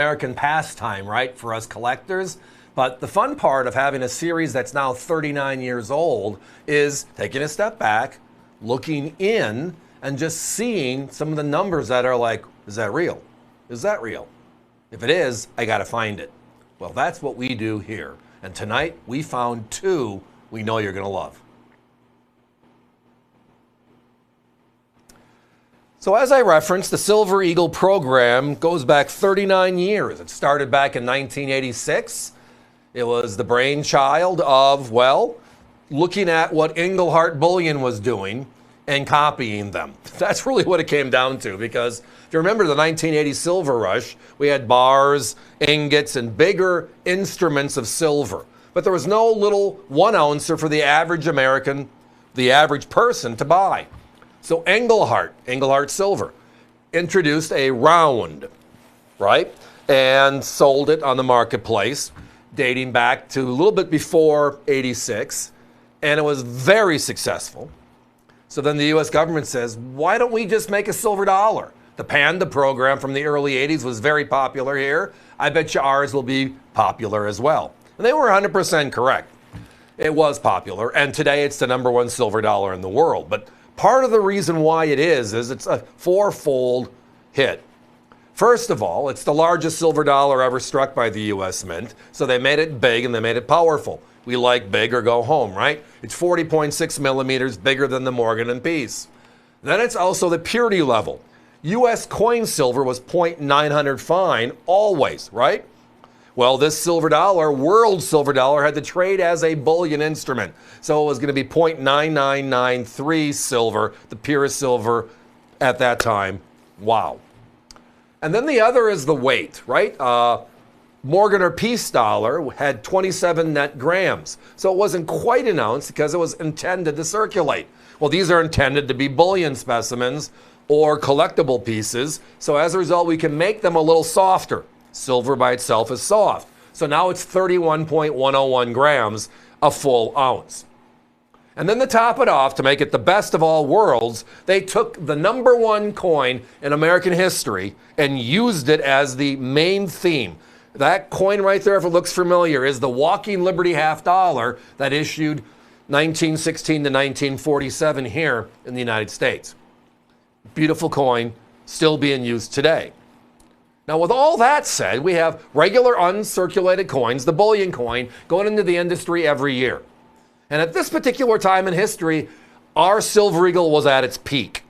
American pastime, right, for us collectors. But the fun part of having a series that's now 39 years old is taking a step back, looking in, and just seeing some of the numbers that are like, is that real? Is that real? If it is, I got to find it. Well, that's what we do here. And tonight, we found two we know you're going to love. So as I referenced, the Silver Eagle program goes back 39 years. It started back in 1986. It was the brainchild of, well, looking at what Englehart Bullion was doing and copying them. That's really what it came down to, because if you remember the 1980 silver rush, we had bars, ingots, and bigger instruments of silver. But there was no little 1 ouncer for the average American, the average person to buy. So Englehart Silver, introduced a round, right? And sold it on the marketplace, dating back to a little bit before 86. And it was very successful. So then the U.S. government says, why don't we just make a silver dollar? The Panda program from the early 80s was very popular here. I bet you ours will be popular as well. And they were 100% correct. It was popular. And today it's the #1 silver dollar in the world. But part of the reason why it is it's a fourfold hit. First of all, it's the largest silver dollar ever struck by the U.S. Mint. So they made it big and they made it powerful. We like big or go home, right? It's 40.6 millimeters bigger than the Morgan and Peace. Then it's also the purity level. U.S. coin silver was 0.900 fine always, right? Well, this silver dollar, world silver dollar, had to trade as a bullion instrument. So it was going to be 0.9993 silver, the purest silver at that time. Wow. And then the other is the weight, right? Morgan or Peace dollar had 27 net grams. So it wasn't quite an ounce because it was intended to circulate. Well, these are intended to be bullion specimens or collectible pieces. So as a result, we can make them a little softer. Silver by itself is soft. So now it's 31.101 grams, a full ounce. And then to top it off, to make it the best of all worlds, they took the #1 coin in American history and used it as the main theme. That coin right there, if it looks familiar, is the Walking Liberty half dollar that issued 1916 to 1947 here in the United States. Beautiful coin, still being used today. Now, with all that said, we have regular uncirculated coins, the bullion coin, going into the industry every year. And at this particular time in history, our Silver Eagle was at its peak.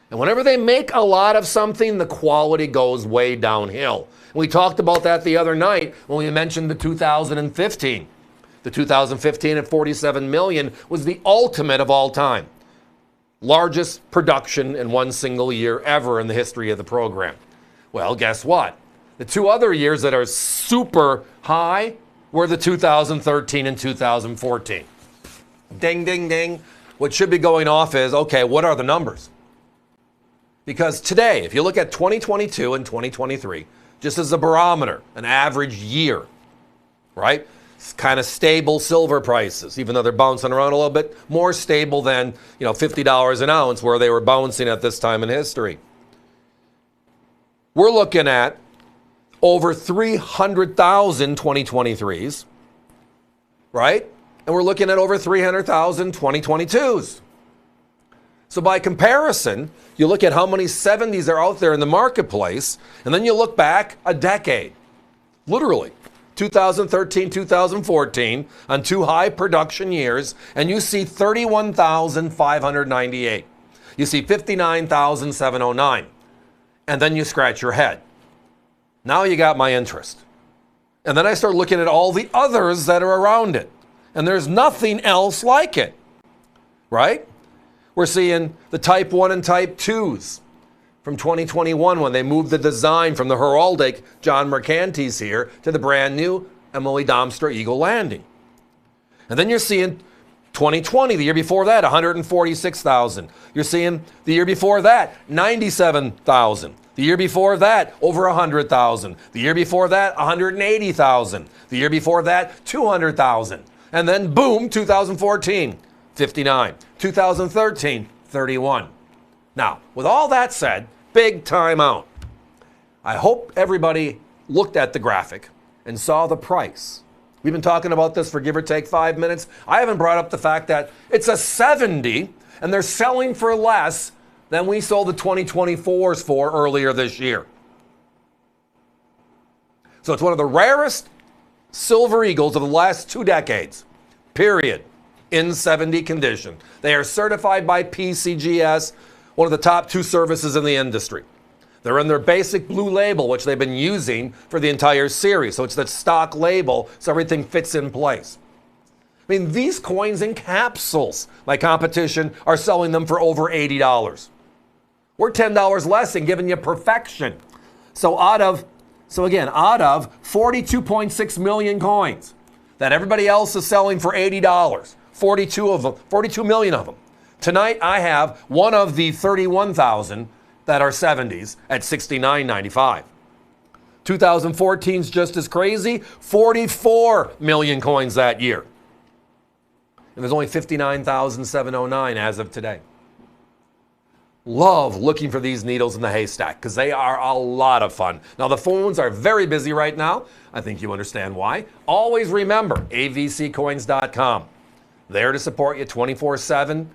And whenever they make a lot of something, the quality goes way downhill. And we talked about that the other night when we mentioned the 2015. The 2015 at 47 million was the ultimate of all time. Largest production in one single year ever in the history of the program. Well, guess what? The two other years that are super high were the 2013 and 2014. Ding, ding, ding. What should be going off is, okay, what are the numbers? Because today, if you look at 2022 and 2023, just as a barometer, an average year, right? It's kind of stable silver prices, even though they're bouncing around a little bit more stable than, $50 an ounce where they were bouncing at this time in history. We're looking at over 300,000 2023s, right? And we're looking at over 300,000 2022s. So by comparison, you look at how many 70s are out there in the marketplace, and then you look back a decade, literally, 2013, 2014, on two high production years, and you see 31,598. You see 59,709. And then you scratch your head. Now you got my interest. And then I start looking at all the others that are around it. And there's nothing else like it, right? We're seeing the Type 1 and Type 2s from 2021 when they moved the design from the heraldic John Mercanti's here to the brand new Emily Domstra Eagle Landing. And then you're seeing 2020, the year before that, 146,000. You're seeing the year before that, 97,000. The year before that, over 100,000. The year before that, 180,000. The year before that, 200,000. And then boom, 2014, 59. 2013, 31. Now, with all that said, big time out. I hope everybody looked at the graphic and saw the price. We've been talking about this for give or take 5 minutes. I haven't brought up the fact that it's a 70 and they're selling for less than we sold the 2024s for earlier this year. So it's one of the rarest Silver Eagles of the last 2 decades, period, in 70 condition. They are certified by PCGS, one of the top 2 services in the industry. They're in their basic blue label, which they've been using for the entire series. So it's that stock label, so everything fits in place. I mean, these coins in capsules, my competition, are selling them for over $80. We're $10 less and giving you perfection. So out of 42.6 million coins that everybody else is selling for $80, 42 million of them. Tonight, I have one of the 31,000 that are 70s at $69.95. 2014's just as crazy, 44 million coins that year. And there's only 59,709 as of today. Love looking for these needles in the haystack because they are a lot of fun. Now, the phones are very busy right now. I think you understand why. Always remember, avccoins.com. There to support you 24/7.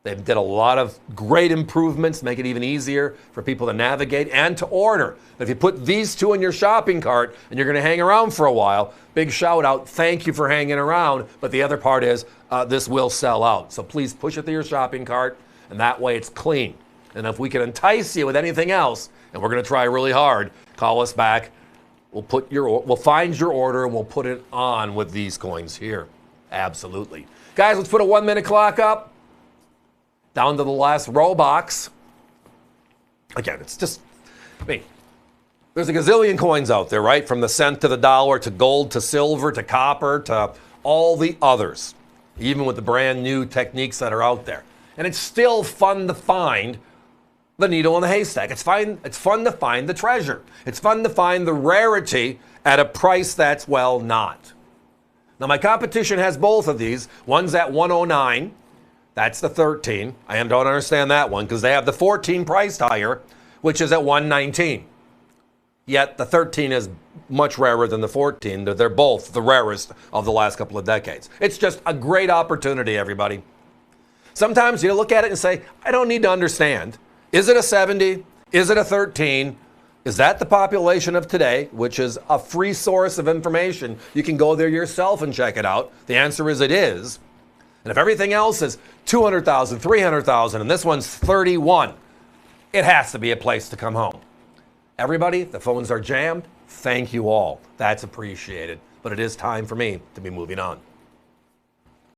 They did a lot of great improvements, make it even easier for people to navigate and to order. If you put these 2 in your shopping cart and you're going to hang around for a while, big shout out, thank you for hanging around. But the other part is this will sell out. So please push it to your shopping cart, and that way it's clean. And if we can entice you with anything else, and we're going to try really hard, call us back. We'll find your order and we'll put it on with these coins here. Absolutely. Guys, let's put a 1-minute clock up. Down to the last row box. Again, it's just, there's a gazillion coins out there, right? From the cent to the dollar to gold to silver to copper to all the others, even with the brand new techniques that are out there. And it's still fun to find the needle in the haystack. It's fun to find the treasure. It's fun to find the rarity at a price that's, well, not. Now, my competition has both of these. One's at 109. That's the 13. I don't understand that one because they have the 14 priced higher, which is at 119. Yet the 13 is much rarer than the 14. They're both the rarest of the last couple of decades. It's just a great opportunity, everybody. Sometimes you look at it and say, I don't need to understand. Is it a 70? Is it a 13? Is that the population of today, which is a free source of information? You can go there yourself and check it out. The answer is it is. And if everything else is 200,000, 300,000, and this one's 31, it has to be a place to come home. Everybody, the phones are jammed. Thank you all. That's appreciated. But it is time for me to be moving on.